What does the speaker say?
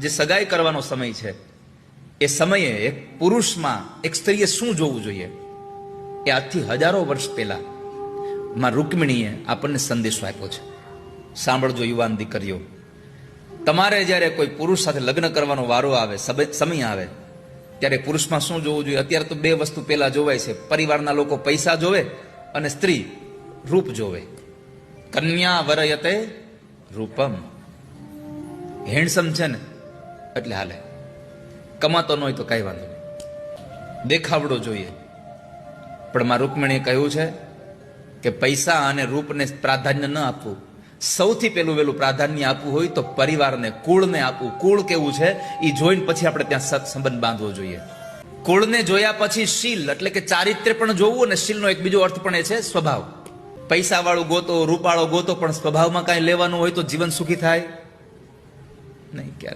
જે સગાઈ કરવાનો સમય છે, એ સમયે એક પુરુષમાં એક સ્ત્રીએ શું જોવું જોઈએ, એ આજથી હજારો વર્ષ પહેલા માં રૂકમિણીએ આપણને સંદેશો આપ્યો છે. સાંભળજો યુવાન દીકરીઓ, તમારે જ્યારે કોઈ પુરુષ સાથે લગ્ન કરવાનો વારો આવે, સમય આવે, ત્યારે પુરુષમાં શું જોવું જોઈએ? અત્યારે તો બે વસ્તુ પહેલા જોવાય છે. પરિવારના લોકો પૈસા જોવે અને સ્ત્રી રૂપ જોવે. કન્યા વરયતે રૂપમ. હેન્ડસમ છે ને એટલે હાલે, કમાતો ન હોય તો કઈ વાંધો નહીં, દેખાવડો જોઈએ. પણ માં રૂકમિણીએ કહ્યું છે કે પૈસા અને રૂપને પ્રાધાન્ય ન આપવું. સૌથી પહેલું વહેલું પ્રાધાન્ય આપવું હોય તો પરિવારને, કુળને આપવું. કુળ કેવું છે એ જોઈને પછી આપણે ત્યાં સત્સંબંધ બાંધવો જોઈએ. કુળને જોયા પછી શીલ એટલે કે ચારિત્ર્ય પણ જોવું, અને શીલનો એક બીજો અર્થ પણ એ છે સ્વભાવ. પૈસા વાળું ગોતો, રૂપાળો ગોતો, પણ સ્વભાવમાં કાંઈ લેવાનું હોય તો જીવન સુખી થાય નહીં ક્યારે.